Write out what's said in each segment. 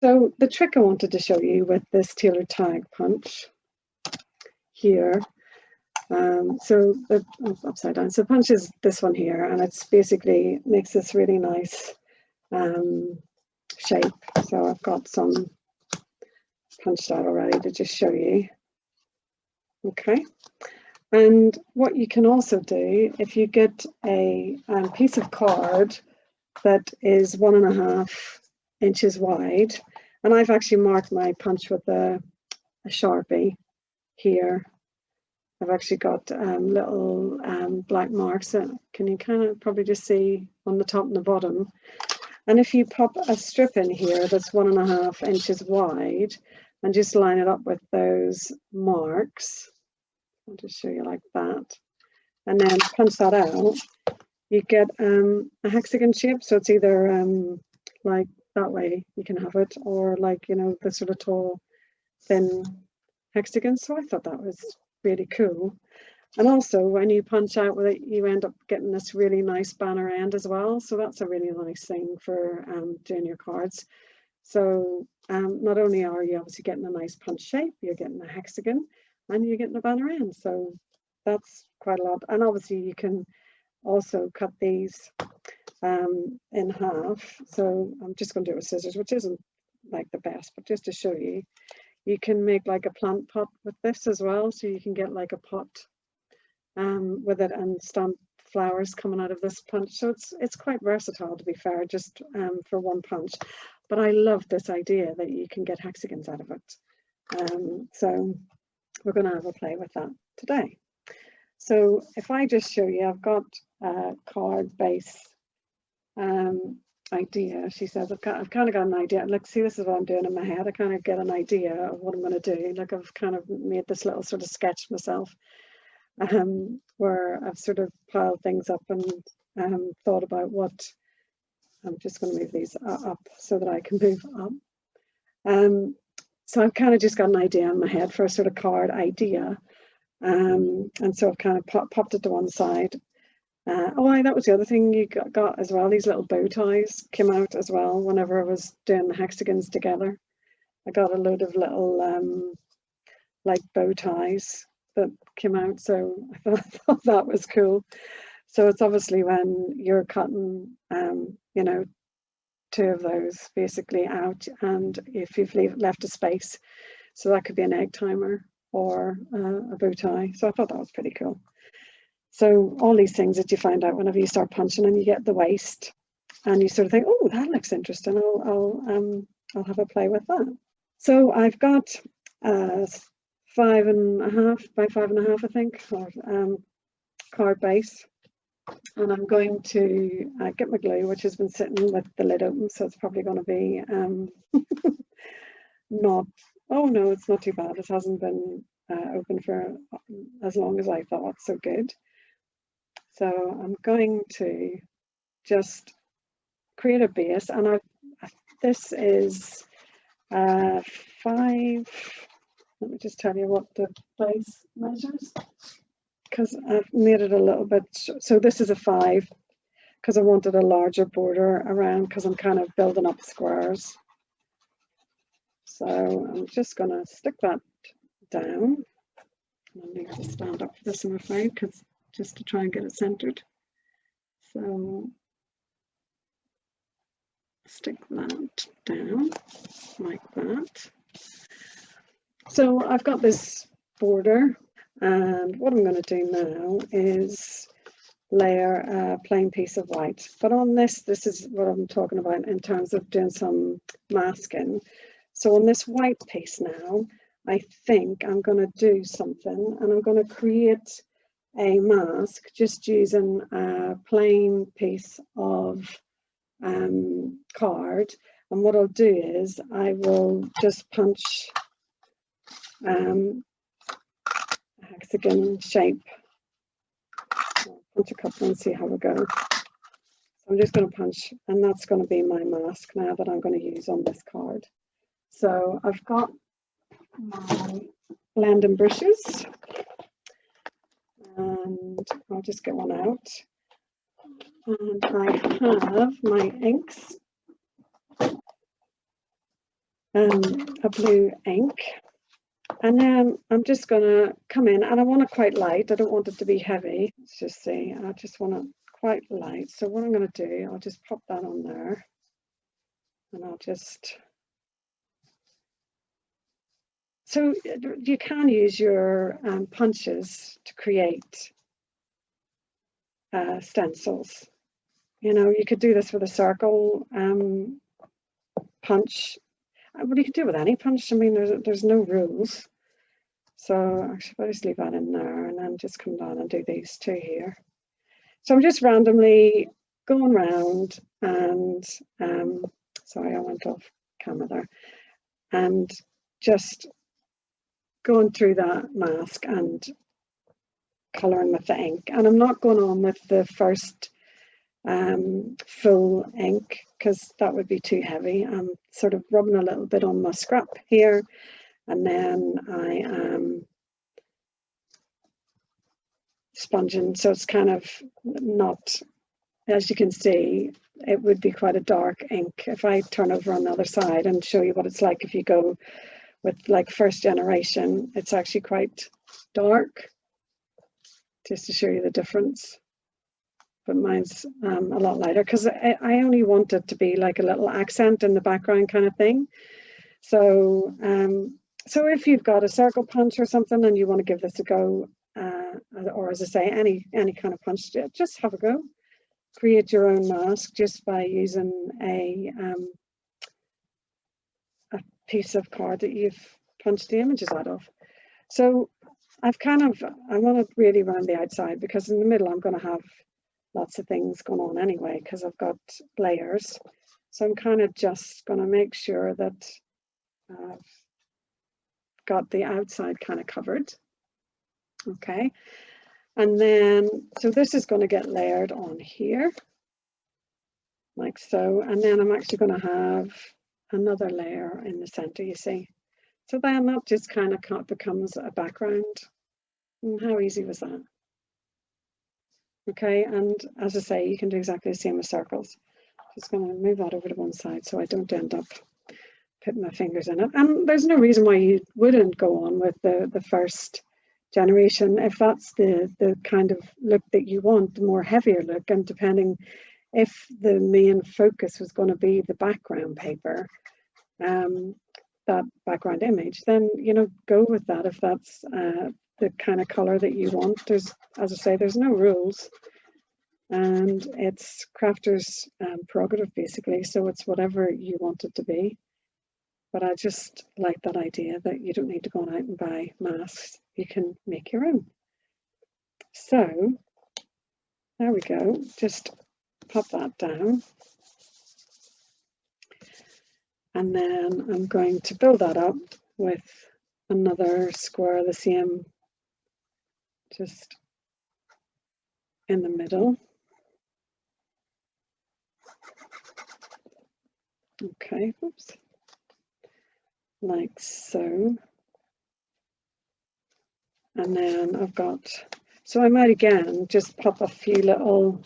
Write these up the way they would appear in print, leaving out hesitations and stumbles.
So the trick I wanted to show you with this tailored tag punch here, so the upside down, so punch is this one here, and it's basically makes this really nice shape. So I've got some punched out already to just show you. Okay, and what you can also do, if you get a piece of card that is 1.5 inches wide, and I've actually marked my punch with a Sharpie here. I've actually got little black marks that can you kind of probably just see on the top and the bottom. And if you pop a strip in here that's 1.5 inches wide and just line it up with those marks, I'll just show you like that, and then punch that out, you get a hexagon shape. So it's either like that way you can have it, or like, you know, the sort of tall thin hexagon. So I thought that was really cool. And also when you punch out with it, you end up getting this really nice banner end as well. So that's a really nice thing for doing your cards. So not only are you obviously getting a nice punch shape, you're getting a hexagon and you're getting a banner end. So that's quite a lot. And obviously you can also cut these in half. So I'm just going to do it with scissors, which isn't like the best, but just to show you, you can make like a plant pot with this as well. So you can get like a pot with it and stamp flowers coming out of this punch. So it's quite versatile, to be fair, just for one punch. But I love this idea that you can get hexagons out of it. So we're going to have a play with that today. So if I just show you, I've got a card base idea. She says, I've kind of got an idea. Like, see, this is what I'm doing in my head. I kind of get an idea of what I'm going to do. Like, I've kind of made this little sort of sketch myself, where I've sort of piled things up and thought about what, I'm just going to move these up so that I can move up. So I've kind of just got an idea in my head for a sort of card idea. And so I've kind of popped it to one side. Oh, that was the other thing you got as well. These little bow ties came out as well whenever I was doing the hexagons together. I got a load of little like bow ties that came out, so I thought that was cool. So it's obviously when you're cutting, you know, 2 of those basically out, and if you've left a space, so that could be an egg timer or a bow tie. So I thought that was pretty cool. So all these things that you find out whenever you start punching, and you get the waist and you sort of think, oh, that looks interesting, I'll have a play with that. So I've got 5.5 by 5.5, I think, or card base, and I'm going to get my glue, which has been sitting with the lid open, so it's probably going to be not, oh no, it's not too bad. It hasn't been open for as long as I thought, so good. So I'm going to just create a base, and this is 5, let me just tell you what the base measures, because I've made it a little bit, so this is a 5 because I wanted a larger border around, because I'm kind of building up squares. So I'm just going to stick that down. I need to stand up for this, I'm afraid, because just to try and get it centered. So stick that down like that. So I've got this border, and what I'm going to do now is layer a plain piece of white. But on this is what I'm talking about in terms of doing some masking. So on this white piece now, I think I'm going to do something, and I'm going to create a mask just using a plain piece of card. And what I'll do is I will just punch a hexagon shape. I'll punch a couple and see how we go. So I'm just going to punch, and that's going to be my mask now that I'm going to use on this card. So I've got my blending brushes, and I'll just get one out, and I have my inks, a blue ink. And then I'm just going to come in, and I want it quite light. I don't want it to be heavy. Let's just see. I just want it quite light. So what I'm going to do, I'll just pop that on there, and I'll just... So you can use your punches to create stencils. You know, you could do this with a circle punch. Well, you could do it with any punch. I mean, there's no rules. So actually, I'll just leave that in there, and then just come down and do these two here. So I'm just randomly going around, and sorry, I went off camera there, and just going through that mask and colouring with the ink. And I'm not going on with the first full ink, because that would be too heavy. I'm sort of rubbing a little bit on my scrap here, and then I am sponging, so it's kind of not, as you can see, it would be quite a dark ink. If I turn over on the other side and show you what it's like if you go with like first generation, it's actually quite dark, just to show you the difference. But mine's a lot lighter, because I only want it to be like a little accent in the background kind of thing. So so if you've got a circle punch or something and you want to give this a go, or as I say, any kind of punch, just have a go. Create your own mask just by using a piece of card that you've punched the images out of. So I want to really round the outside, because in the middle I'm going to have lots of things going on anyway, because I've got layers. So I'm kind of just going to make sure that I've got the outside kind of covered. Okay, and then so this is going to get layered on here like so, and then I'm actually going to have another layer in the center, you see. So then that just kind of becomes a background. And how easy was that? Okay, and as I say, you can do exactly the same with circles. Just going to move that over to one side so I don't end up putting my fingers in it. And there's no reason why you wouldn't go on with the first generation if that's the kind of look that you want, the more heavier look. And depending if the main focus was going to be the background paper, that background image, then go with that if that's the kind of color that you want. There's, as I say, there's no rules, and it's crafter's prerogative basically, so it's whatever you want it to be. But I just like that idea that you don't need to go out and buy masks, you can make your own. So there we go, just pop that down, and then I'm going to build that up with another square the same, just in the middle. Okay, oops, like so. And then I've got, so I might again just pop a few little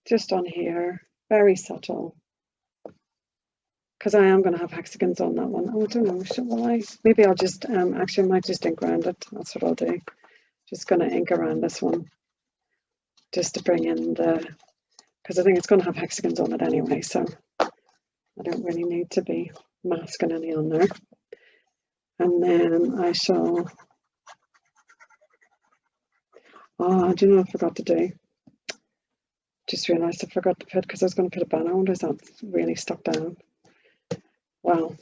just on here, very subtle, because I am going to have hexagons on that one. Oh, I don't know, will I? Maybe I'll just actually I might just ink around it. That's what I'll do. Just going to ink around this one just to bring in the, because I think it's going to have hexagons on it anyway, so I don't really need to be masking any on there. And then I shall, oh, do you know what I forgot to do? Just realised I forgot to put, because I was going to put a banner. I wonder if that's really stuck down. Well,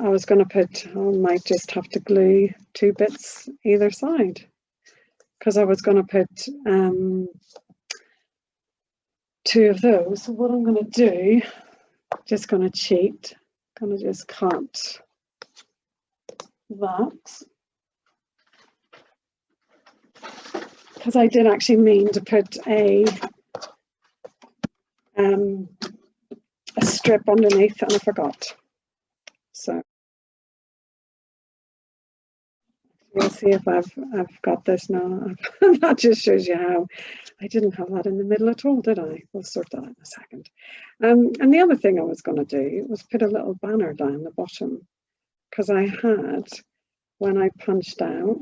I was going to put, I might just have to glue 2 bits either side, because I was going to put 2 of those. So what I'm going to do, just going to cheat, going to just cut that, because I did actually mean to put a strip underneath and I forgot. So We'll see if I've got this now. That just shows you how I didn't have that in the middle at all, did I? We'll sort that in a second. And the other thing I was going to do was put a little banner down the bottom, because I had, when I punched out,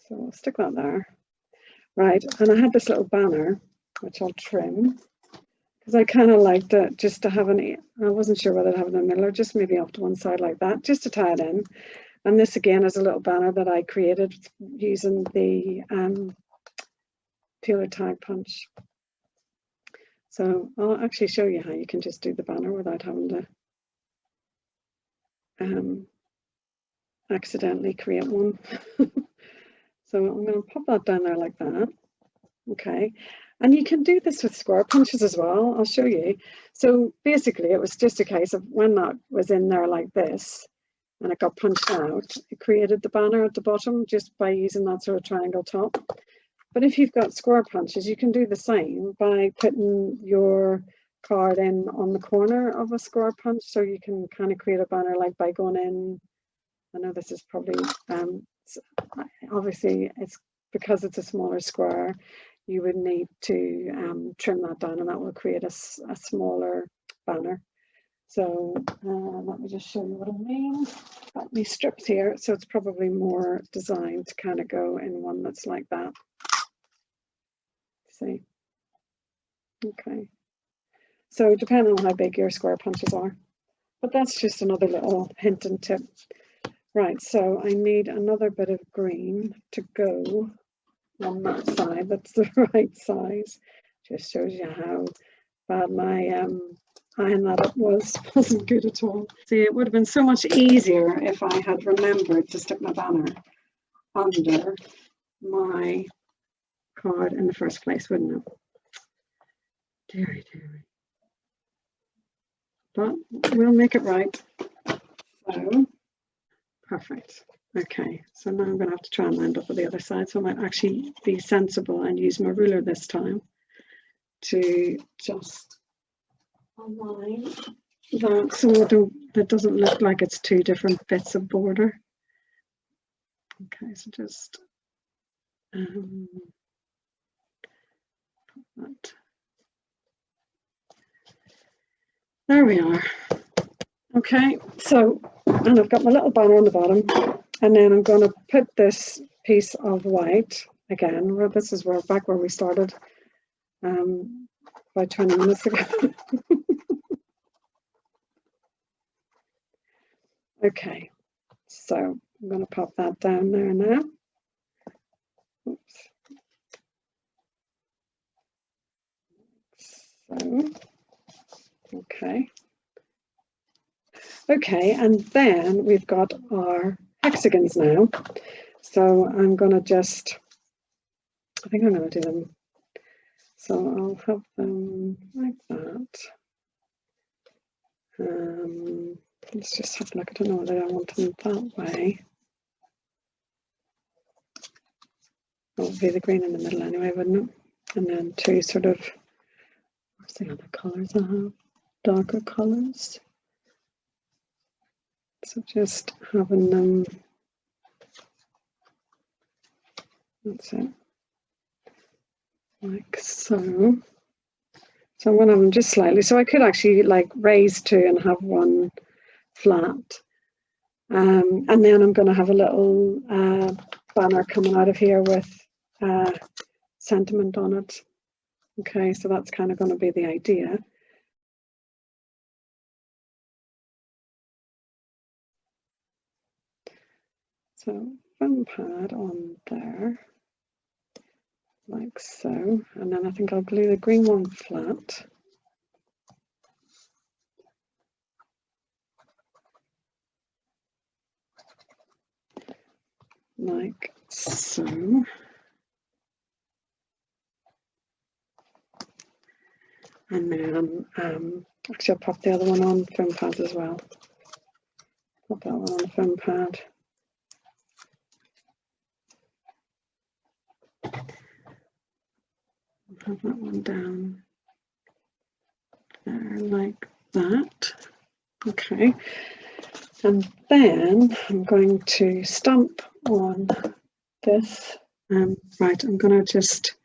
so I'll stick that there, right? And I had this little banner, which I'll trim, because I kind of liked it just to have I wasn't sure whether to have it in the middle or just maybe off to one side like that, just to tie it in. And this again is a little banner that I created using the peeler tag punch. So I'll actually show you how you can just do the banner without having to accidentally create one. So I'm going to pop that down there like that. Okay, and you can do this with square punches as well. I'll show you. So basically it was just a case of when that was in there like this and it got punched out, it created the banner at the bottom just by using that sort of triangle top. But if you've got square punches, you can do the same by putting your card in on the corner of a square punch, so you can kind of create a banner like by going in. I know this is probably obviously it's because it's a smaller square, you would need to trim that down, and that will create a smaller banner. So let me just show you what I mean. Got these strips here, so it's probably more designed to kind of go in one that's like that. See? Okay. So depending on how big your square punches are. But that's just another little hint and tip. Right, so I need another bit of green to go on that side. That's the right size. Just shows you how bad my iron that up wasn't good at all. See, it would have been so much easier if I had remembered to stick my banner under my card in the first place, wouldn't it? Deary, deary. But we'll make it right. So, perfect. Okay, so now I'm going to have to try and end up with the other side. So I might actually be sensible and use my ruler this time to just align that so it doesn't look like it's two different bits of border. Okay, so just that. There we are. Okay, so, and I've got my little banner on the bottom, and then I'm going to put this piece of white again, where this is back where we started about 20 minutes ago. Okay, so I'm going to pop that down there now. Oops. So, okay. Okay, and then we've got our hexagons now. So I'm going to just, I think I'm going to do them. So I'll have them like that. Let's just have a look. I don't know whether I want them that way. That would be the green in the middle anyway, wouldn't it? And then two sort of, what's the other colours I have? Darker colours. So just having them, that's it, like so. So I'm going to have them just slightly. So I could actually like raise two and have one flat. And then I'm going to have a little banner coming out of here with sentiment on it. Okay, so that's kind of going to be the idea. So foam pad on there, like so, and then I think I'll glue the green one flat. Like so. And then actually I'll pop the other one on foam pad as well. Pop that one on the foam pad. Have that one down there like that. Okay, and then I'm going to stamp on this. Right, I'm going to just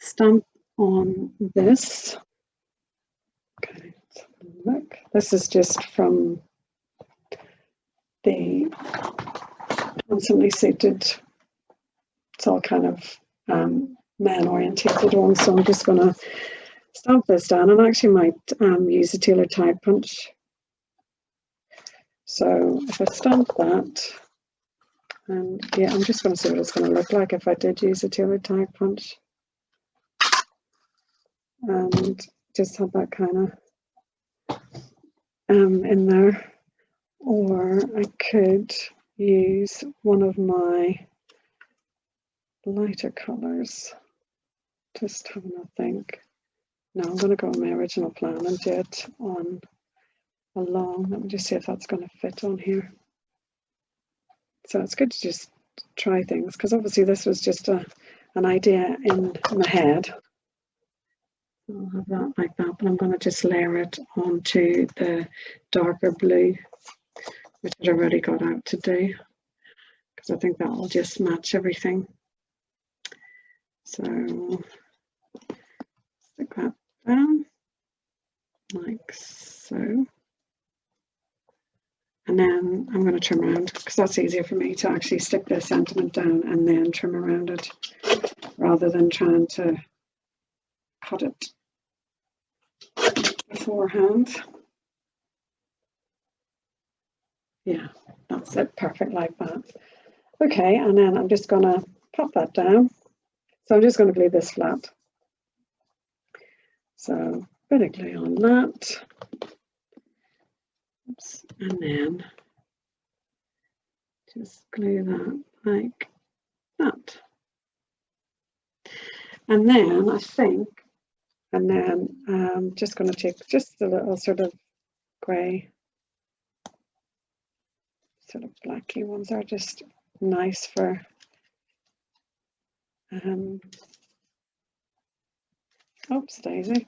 stamp on this. Okay, let's have a look. This is just from the Handsomely Suited. It's all kind of man orientated one, so I'm just going to stamp this down, and I actually might use a tailor tag punch. So if I stamp that, and yeah, I'm just going to see what it's going to look like if I did use a tailor tag punch, and just have that kind of in there. Or I could use one of my lighter colours. Just having a think. No, I'm going to go on my original plan and do it on a long. Let me just see if that's going to fit on here. So it's good to just try things, because obviously this was just an idea in my head. I'll have that like that, but I'm going to just layer it onto the darker blue, which I'd already got out to do, because I think that will just match everything. So stick that down like so. And then I'm going to trim around, because that's easier for me to actually stick the sentiment down and then trim around it, rather than trying to cut it beforehand. Yeah, that's it, perfect like that. Okay, and then I'm just going to pop that down. So I'm just going to glue this flat. So a bit of glue on that. Oops. And then just glue that like that. And then I think, and then I'm just going to take just a little sort of grey, sort of blacky ones are just nice for oops, daisy.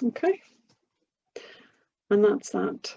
Okay, and that's that.